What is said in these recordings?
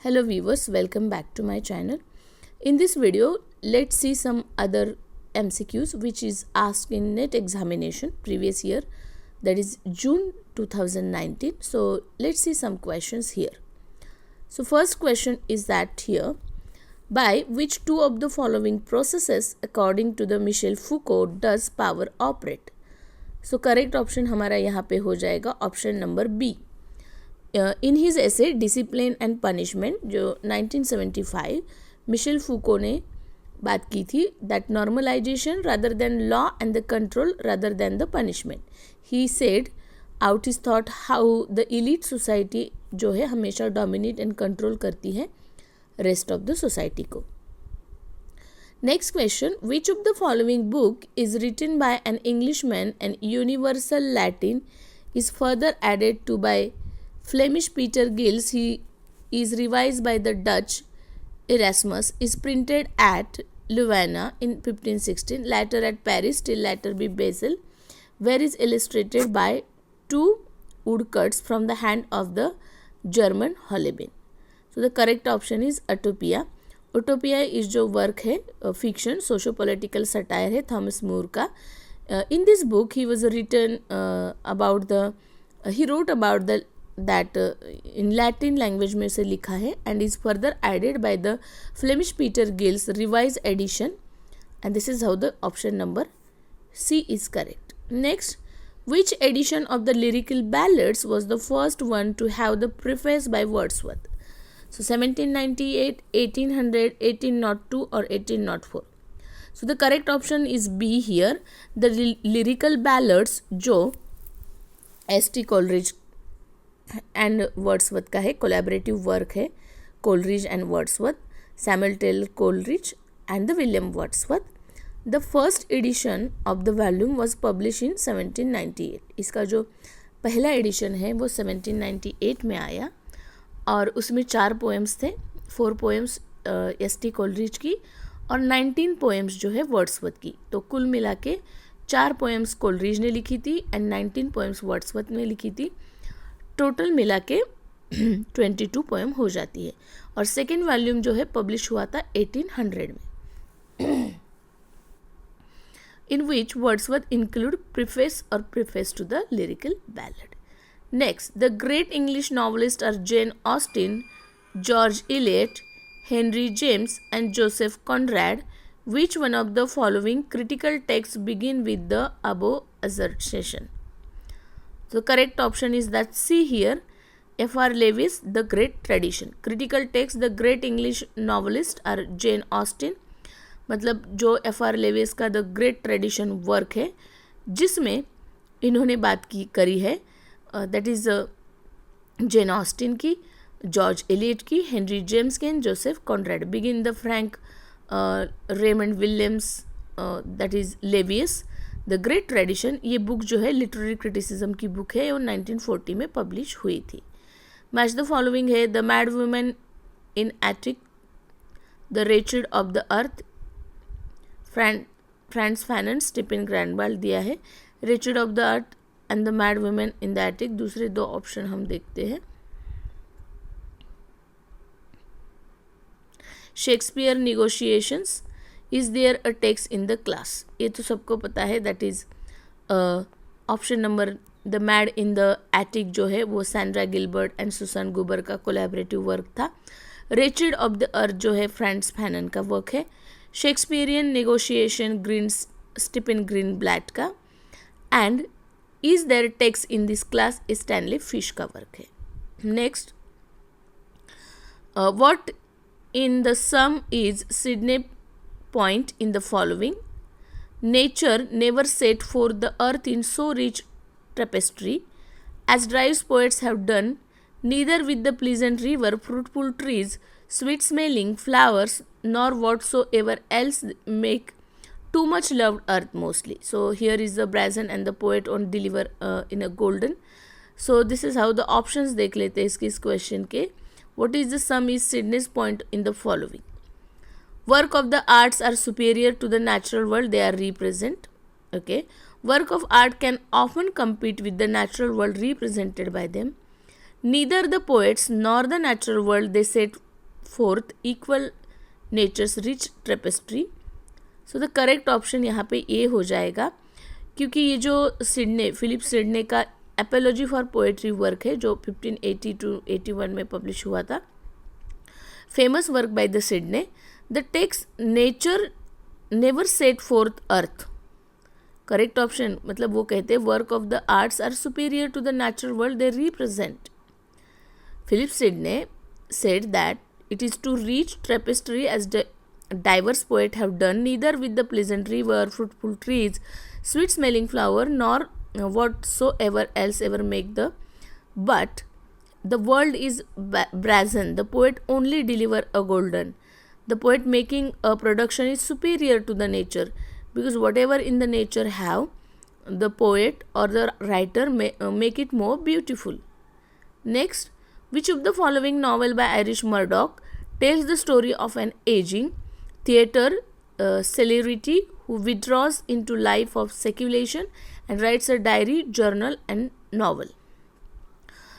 Hello viewers, welcome back to my channel. In this video, let's see some other MCQs which is asked in NET examination previous year, that is June 2019. So let's see some questions here. So first question is that here, by which two of the following processes according to the Michel Foucault does power operate? So correct option हमारा यहाँ पे हो जाएगा option number B. In his essay discipline and punishment जो 1975 Michel Foucault ने बात की थी, that normalization rather than law and the control rather than the punishment. He said out his thought how the elite society जो है हमेशा dominate and control करती है रेस्ट ऑफ द सोसाइटी को. Next question, which of the following book is written by an Englishman and universal Latin is further added to by Flemish Peter Gills, he is revised by the Dutch Erasmus, is printed at Louvain in 1516, later at Paris, till later be Basel, where is illustrated by two woodcuts from the hand of the German Holbein. So the correct option is Utopia. Utopia is जो work है fiction, socio-political satire है Thomas मूर का. In this book he was written about the he wrote about the that in Latin language में से लिखा है and is further added by the Flemish Peter Gills revised edition, and this is how the option number C is correct. Next, which edition of the lyrical ballads was the first one to have the preface by Wordsworth? So 1798, 1800, 1802 or 1804. So the correct option is B here. The lyrical ballads जो S.T. Coleridge and Wordsworth का है, collaborative work है Coleridge and Wordsworth, Samuel Taylor Coleridge and the William Wordsworth. The first edition of the volume was publish in 1798. इसका जो पहला addition है वो 1798 में आया और उसमें 4 पोएम्स थे, 4 पोएम्स एस.टी. कोलरिज की और 19 पोएम्स जो है वर्ड्सवर्थ की. तो कुल मिला के 4 पोएम्स कोलरिज ने लिखी थी एंड 19 पोएम्स वर्ड्सवर्थ ने लिखी थी. टोटल मिला के 22 पोएम हो जाती है और सेकेंड वॉल्यूम जो है पब्लिश हुआ था 1800 में, in which Wordsworth include preface और preface to the lyrical ballad. Next, the great English novelist are Jane Austen, George Eliot, Henry James and Joseph Conrad. Which one of the following critical text begin with the above assertion? So correct option is that C here, F.R. Lewis, The Great Tradition. Critical text, the great English novelist are Jane Austen. मतलब जो F.R. Lewis का The Great Tradition work है जिसमें इन्होंने बात करी है, that is Jane Austen की, जॉर्ज एलियट की, हेनरी जेम्स की and Joseph Conrad. Begin the Frank Raymond Williams, that is Leavis. The great tradition, ये बुक जो है लिटरेरी क्रिटिसिज्म की बुक है और 1940 में पब्लिश हुई थी. मैच द फॉलोइंग है, the mad women in attic, the wretched of the earth, Frantz Fanon, Stephen ग्रैंडवाल दिया है. Wretched of the earth and the mad women in the attic, दूसरे 2 ऑप्शन हम देखते हैं. Shakespeare negotiations, is there a text in the class, ये तो सबको पता है, that is option number the mad in the attic जो है वो Sandra Gilbert and Susan Gubar का कोलैबोरेटिव वर्क था. रेचेड ऑफ द अर्थ जो है फ्रांस फैनन का वर्क है. शेक्सपियरियन निगोशिएशन स्टीफन ग्रीनब्लैट का. And is there text in this class Stanley Fish का वर्क है. Next, what in the sum is Sidney point in the following? Nature never set forth the earth in so rich tapestry as Drive's poets have done, neither with the pleasant river, fruitful trees, sweet smelling flowers, nor whatsoever else make too much loved earth mostly. So here is the brazen and the poet on deliver in a golden. So this is how the options देख लेते हैं इस question के. What is the sum is Sydney's point in the following? Work of the arts are superior to the natural world they are represent. Okay. Work of art can often compete with the natural world represented by them. Neither the poets nor the natural world they set forth equal nature's rich tapestry. So the correct option यहाँ पे ए हो जाएगा, क्योंकि ये जो Philip सिडने का apiology for poetry work है जो 1580 to 81 में पब्लिश हुआ था, famous work by the Sidney. The text nature never set forth earth. Correct option, मतलब वो कहते हैं work of the arts are superior to the natural world they represent. Philip Sidney said that it is to reach tapestry as the diverse poets have done, neither with the pleasant river, fruitful trees, sweet smelling flower, nor whatsoever else ever make the, but the world is brazen, the poet only deliver a golden. The poet making a production is superior to the nature, because whatever in the nature have, the poet or the writer make it more beautiful. Next, which of the following novel by Irish Murdoch tells the story of an aging theatre celebrity who withdraws into life of speculation and writes a diary, journal and novel?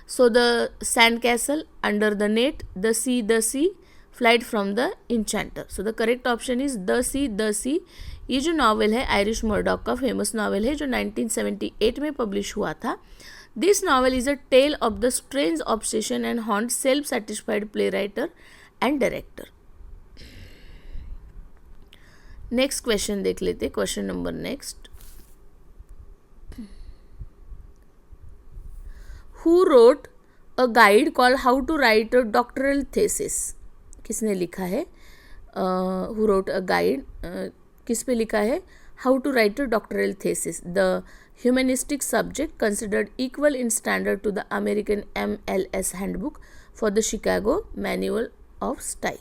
So the Sandcastle, Under the Net, The Sea, Flight from the Enchanter. So the correct option is The Sea. ये जो novel है Irish Murdock का famous novel है जो 1978 में publish हुआ था. This novel is a tale of the strange obsession and haunt self-satisfied playwright and director. Next question देख लेते. Question number next. Who wrote a guide called How to Write a Doctoral Thesis? किसने लिखा है? Who wrote a guide? किस पे लिखा है? How to Write a Doctoral Thesis. The humanistic subject considered equal in standard to the American MLS Handbook for the Chicago Manual of Style.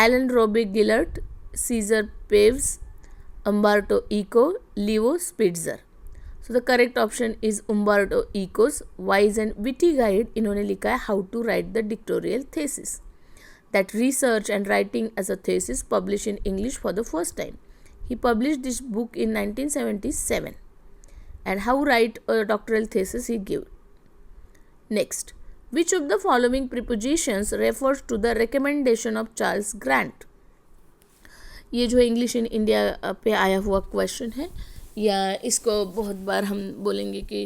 Alan Roby Gillard, Caesar Paves, Umberto Eco, Leo Spitzer. So the correct option is Umberto Eco's wise and witty guide. इन्होंने लिखा है How to Write the Doctoral Thesis. That research and writing as a thesis published in English for the first time. He published this book in 1977. And how write a doctoral thesis he gave. Next, which of the following prepositions refers to the recommendation of Charles Grant? ये जो English in India पे आया हुआ question है, या इसको बहुत बार हम बोलेंगे कि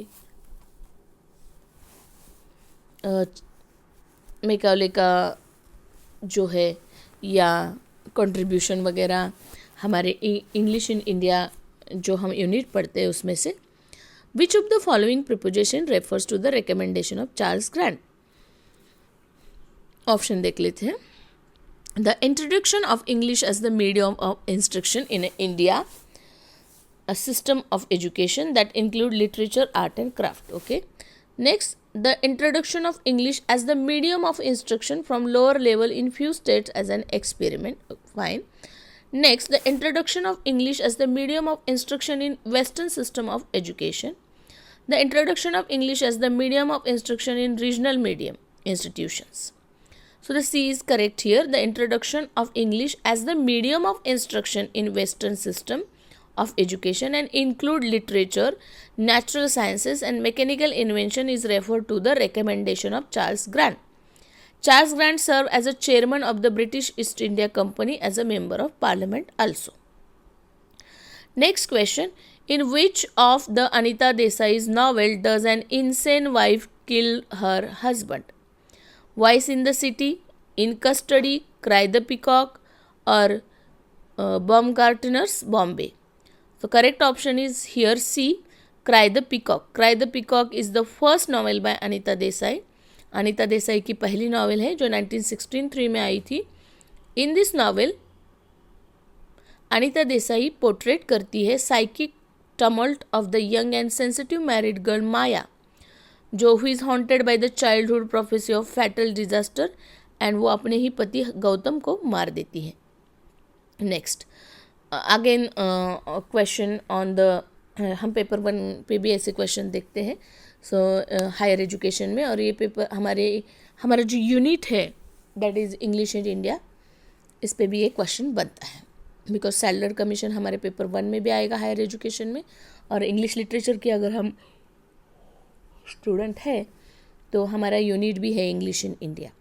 मैकॉले का जो है या कंट्रीब्यूशन वगैरह हमारे इंग्लिश इन इंडिया जो हम यूनिट पढ़ते हैं उसमें से. Which of the following preposition refers to the recommendation of Charles Grant? Option देख लेते हैं. The introduction of English as the medium of instruction in India, a system of education that include literature, art and craft. Okay. Next, the introduction of English as the medium of instruction from lower level in few states as an experiment. Fine. Next, the introduction of English as the medium of instruction in Western system of education. The introduction of English as the medium of instruction in regional medium institutions. So the C is correct here. The introduction of English as the medium of instruction in Western system of education and include literature, natural sciences and mechanical invention is referred to the recommendation of Charles Grant. Charles Grant served as a chairman of the British East India Company as a member of parliament also. Next question. In which of the Anita Desai's novel does an insane wife kill her husband? Vice in the City, In Custody, Cry the Peacock or Baumgartner's Bombay? So correct option is here C, Cry the Peacock. Cry the Peacock is the first novel by Anita Desai. Anita Desai की पहली novel है जो 1963 में आई थी. In this novel Anita Desai portrait करती है psychic tumult of the young and sensitive married girl Maya, जो who is haunted by the childhood prophecy of fatal disaster, and वो अपने ही पति गौतम को मार देती है. Next, again question on the, हम पेपर 1 पे भी ऐसे क्वेश्चन देखते हैं. सो हायर एजुकेशन में, और ये पेपर हमारा जो यूनिट है that is English in India, इस पे भी ये क्वेश्चन बनता है बिकॉज सैलरी कमीशन हमारे पेपर 1 में भी आएगा हायर एजुकेशन में, और इंग्लिश लिटरेचर की अगर हम स्टूडेंट है तो हमारा यूनिट भी है English in India.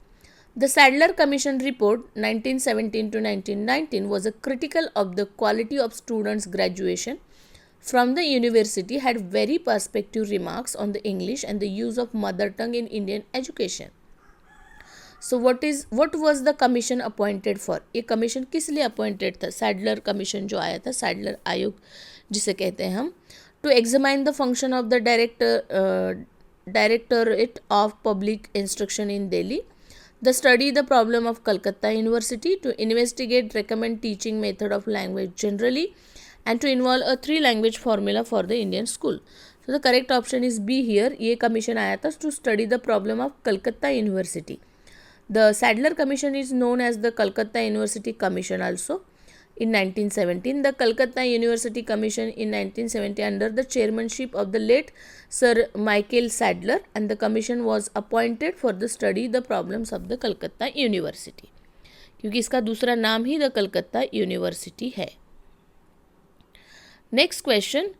The Sadler Commission report 1917 to 1919 was a critical of the quality of students' graduation from the university, had very perspective remarks on the English and the use of mother tongue in Indian education. So what was the commission appointed for? ये commission किस लिए appointed था? Sadler commission जो आया था, Sadler आयोग जिसे कहते हैं हम, to examine the function of the directorate of public instruction in Delhi, the study the problem of Calcutta University, to investigate recommend teaching method of language generally, and to involve a 3 language formula for the Indian school. So the correct option is B here. ये commission आया था to study the problem of Calcutta University. The Sadler Commission is known as the Calcutta University Commission also. In 1917, the Calcutta University Commission in 1970 under the chairmanship of the late Sir Michael Sadler, and the commission was appointed for the study the problems of the Calcutta University, क्योंकि इसका दूसरा नाम ही the Calcutta University है. Next question,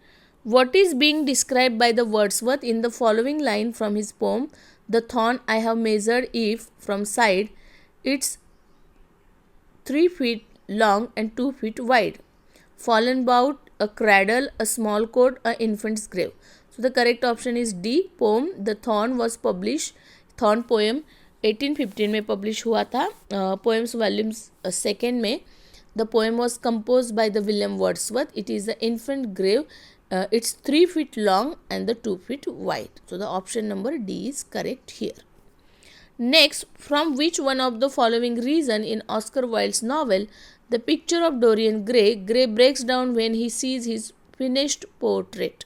what is being described by the Wordsworth in the following line from his poem The Thorn I Have Measured If from side, it's 3 feet long and 2 feet wide, fallen about a cradle, a small coat, a infant's grave. So the correct option is D. Poem The Thorn was published, Thorn poem 1815 में publish हुआ था. Poems volumes 2nd में. The poem was composed by the William Wordsworth. It is the infant grave. It's 3 feet long and the 2 feet wide. So the option number D is correct here. Next, from which one of the following reason in Oscar Wilde's novel The Picture of Dorian Gray, Gray breaks down when he sees his finished portrait?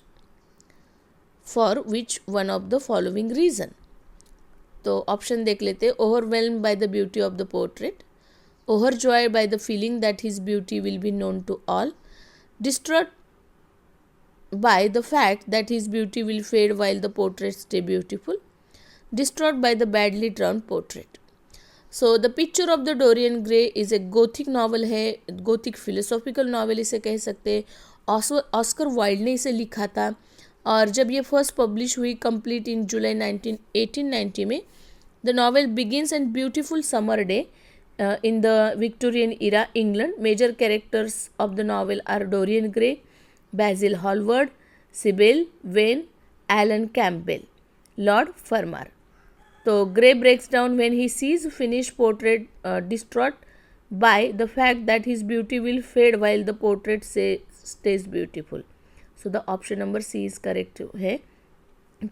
For which one of the following reason? तो option देख लेते हैं. Overwhelmed by the beauty of the portrait, overjoyed by the feeling that his beauty will be known to all, distraught by the fact that his beauty will fade while the portrait stay beautiful, distraught by the badly drawn portrait. So the Picture of the Dorian Gray is a gothic novel है, gothic philosophical novel इसे कह सकते हैं. Oscar Wilde ने इसे लिखा था और जब ये फर्स्ट पब्लिश हुई कंप्लीट इन जुलाई 1890 में. The novel begins and beautiful summer day in the Victorian era England. Major characters of the novel are Dorian Gray, Basil Hallward, Sybil Vane, Alan Campbell, Lord Fermor. So Gray breaks down when he sees finished portrait, distraught by the fact that his beauty will fade while the portrait stays beautiful. So the option number C is correct है,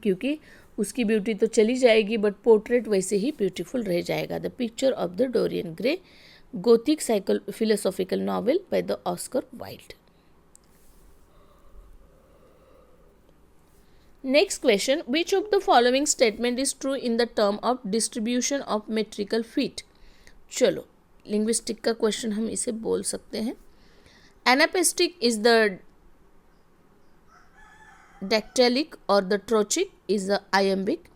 क्योंकि उसकी beauty तो चली जाएगी but portrait वैसे ही beautiful रह जाएगा. The picture of the Dorian Gray, gothic cycle philosophical novel by the Oscar Wilde. Next question, which of the following statement is true in the term of distribution of metrical feet? चलो linguistic का question हम इसे बोल सकते हैं. Anapestic is the dactylic or the trochaic is the iambic.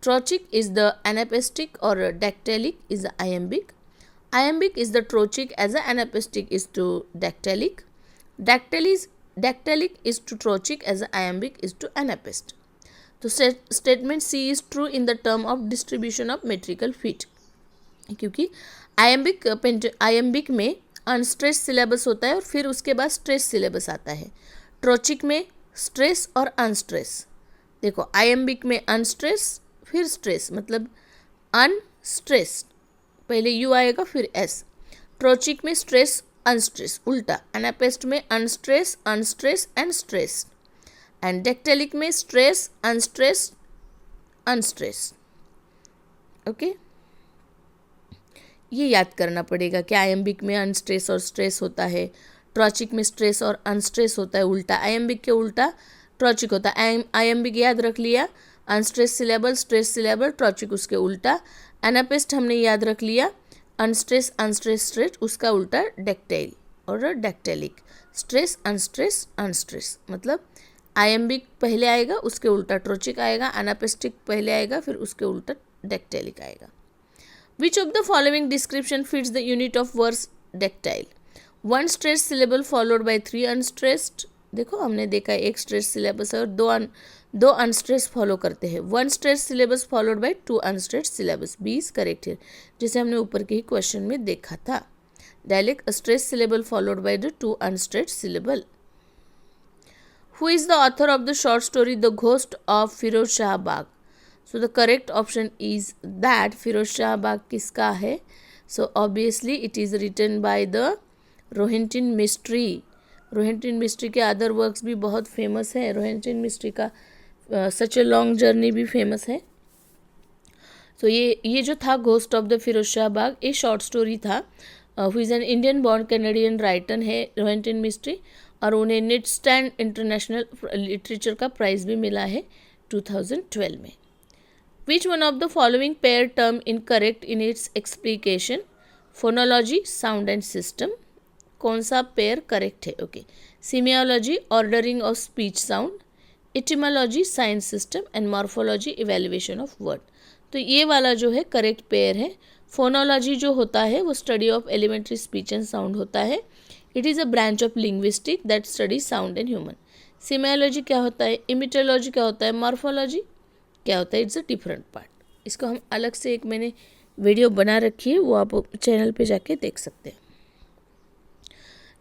Trochaic is the anapaestic or dactylic is the iambic. Iambic is the trochaic as the anapaestic is to dactylic. Dactylic is to trochaic as the iambic is to anapaest. तो statement C is true in the term of distribution of metrical feet, क्योंकि iambic में unstress syllabus होता है और फिर उसके बाद stress syllabus आता है. ट्रोचिक में स्ट्रेस और अनस्ट्रेस. देखो आयम्बिक में अनस्ट्रेस फिर स्ट्रेस, मतलब अनस्ट्रेस पहले यू आएगा फिर एस. ट्रोचिक में स्ट्रेस अनस्ट्रेस उल्टा. एनापेस्ट में unstress unstress and stress. And dactylic में स्ट्रेस अनस्ट्रेस अनस्ट्रेस. ओके, ये याद करना पड़ेगा कि आयम्बिक में अनस्ट्रेस और स्ट्रेस होता है, ट्रोचिक में स्ट्रेस और अनस्ट्रेस होता है उल्टा. आयम्बिक के उल्टा ट्रोचिक होता है. आयम्बिक याद रख लिया, अनस्ट्रेस सिलेबल स्ट्रेस सिलेबल, ट्रोचिक उसके उल्टा. एनापेस्ट हमने याद रख लिया, अनस्ट्रेस अनस्ट्रेस स्ट्रेस, उसका उल्टा डेक्टाइल और डेक्टेलिक. स्ट्रेस अनस्ट्रेस अनस्ट्रेस, मतलब आयम्बिक पहले आएगा उसके उल्टा ट्रोचिक आएगा, एनापेस्टिक पहले आएगा फिर उसके उल्टा डेक्टेलिक आएगा. Which of the following description fits the unit of verse dactyl? One stressed syllable followed by 3 unstressed देखो हमने देखा एक स्ट्रेस सिलेबस है और दो अनस्ट्रेस फॉलो करते हैं. One stress syllabus followed by two unstress syllabus. B is correct here, जैसे हमने ऊपर के ही क्वेश्चन में देखा था. Dialect a stress syllable followed by the two unstress syllable. Who is the author of the short story The Ghost of Firoz Shah Bagh? So the correct option is that Firoz Shah Bagh किसका है? So obviously it is written by the Rohinton Mistry. Rohinton Mistry के other works भी बहुत famous है. रोहिंटन मिस्ट्री का such a long journey भी famous है. तो ये जो था ghost of the Firozsha Baag, ये शॉर्ट स्टोरी था. Who is an Indian born Canadian writer है रोहिंटन मिस्ट्री, और उन्हें नेट स्टैंड इंटरनेशनल लिटरेचर का प्राइज़ भी मिला है 2012 में. Which one of the following pair term incorrect in its explication? Phonology, sound and system. कौन सा पेयर करेक्ट है? Okay. Semiology, ordering of speech sound. Etymology, science system. And morphology, evaluation of word. तो ये वाला जो है correct pair है. Phonology जो होता है वो study of elementary speech and sound होता है. It is a branch of linguistic that study sound and human. Semiology क्या होता है? इमिटोलॉजी क्या होता है? मॉर्फोलॉजी क्या होता है? It's a different part. इसको हम अलग से एक मैंने वीडियो बना रखी है, वो आप चैनल पे जाके देख सकते हैं.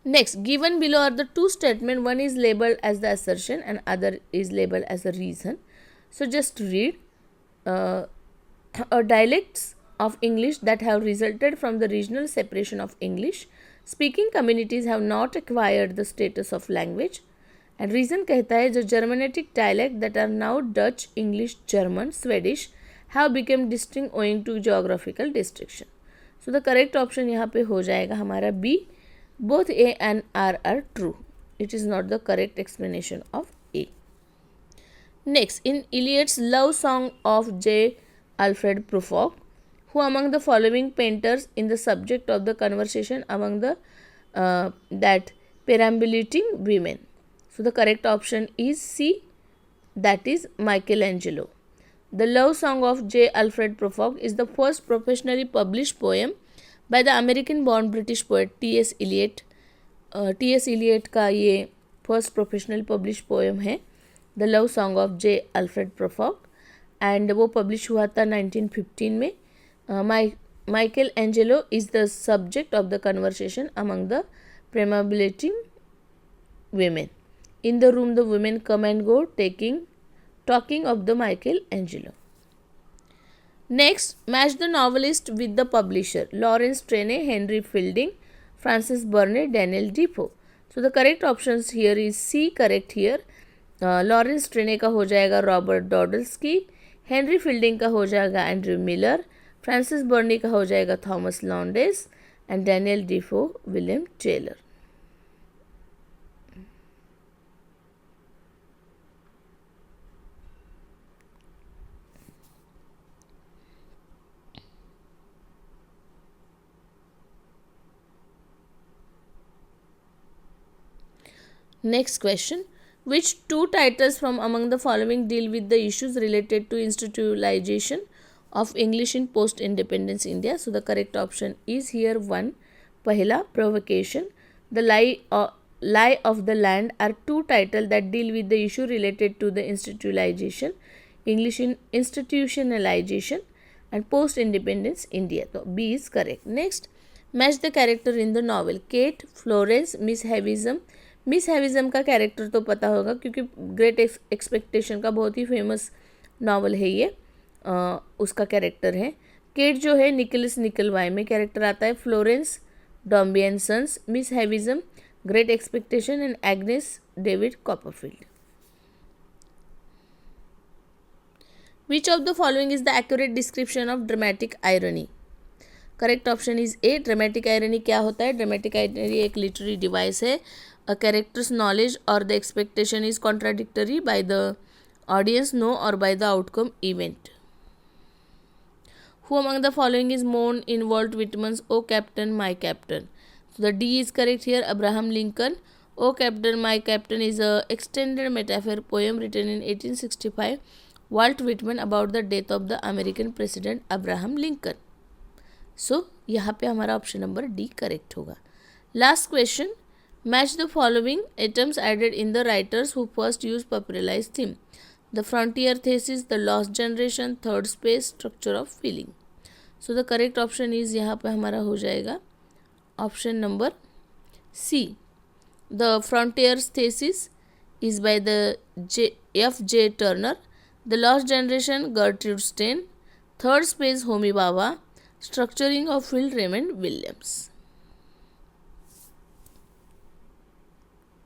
Next, given below are the two statement. One is labelled as the assertion and other is labelled as a reason. So just read. Dialects of English that have resulted from the regional separation of English. Speaking communities have not acquired the status of language. And reason कहता है जो Germanic dialect that are now Dutch, English, German, Swedish have become distinct owing to geographical distinction. So the correct option यहाँ पे हो जाएगा हमारा B. Both A and R are true. It is not the correct explanation of A. Next, in Iliad's love song of J. Alfred Prufrock, who among the following painters in the subject of the conversation among the that perambulating women? So the correct option is C, that is Michelangelo. The love song of J. Alfred Prufrock is the first professionally published poem by the American-born British poet T.S. Eliot. T.S. Eliot का ये first professionally published poem है, The Love Song of J. Alfred Prufrock. And वो publish हुआ था 1915 में. Michelangelo is the subject of the conversation among the perambulating women. In the room the women come and go talking of the Michelangelo. Next, match the novelist with the publisher. Lawrence Trene, Henry Fielding, Francis Burney, Daniel Defoe. So the correct options here is C correct here. Lawrence ट्रेने का हो जाएगा Robert डॉडल्स्की. Henry fielding का हो जाएगा Andrew Miller. Francis बर्नी का हो जाएगा Thomas Lowndes. And Daniel Defoe William Taylor. Next question. Which two titles from among the following deal with the issues related to institutionalization of English in post-independence India? So the correct option is here 1. Pahila, Provocation. The Lie of the Land are two titles that deal with the issue related to the institutionalization, English in institutionalization and post-independence India. So B is correct. Next, match the character in the novel. Kate, Florence, Miss Havisham. Miss Havisham का character तो पता होगा क्योंकि great expectation का बहुत ही famous novel है ये. उसका कैरेक्टर है. केट जो है निकोलस निकलवाई में कैरेक्टर आता है. Florence Dombey and Sons. Miss Havisham Great Expectation and Agnes David Copperfield. Which of the following is the accurate description of dramatic irony? Correct option is A. Dramatic irony क्या होता है? Dramatic irony एक literary device है. A character's knowledge or the expectation is contradictory by the audience know or by the outcome event. Who among the following is mourned in Walt Whitman's O Captain, My Captain? So the D is correct here. Abraham Lincoln. O Captain, My Captain is a extended metaphor poem written in 1865. Walt Whitman about the death of the American President Abraham Lincoln. So यहाँ पे हमारा option number D correct होगा. Last question. Match the following items added in the writers who first used popularized theme. The frontier thesis, the lost generation, third space, structure of feeling. So the correct option is यहाँ पे हमारा हो जाएगा option number C. The frontiers thesis is by the F.J. Turner. The lost generation, Gertrude Stein. Third space, Homi Bhabha. Structuring of field, Raymond Williams.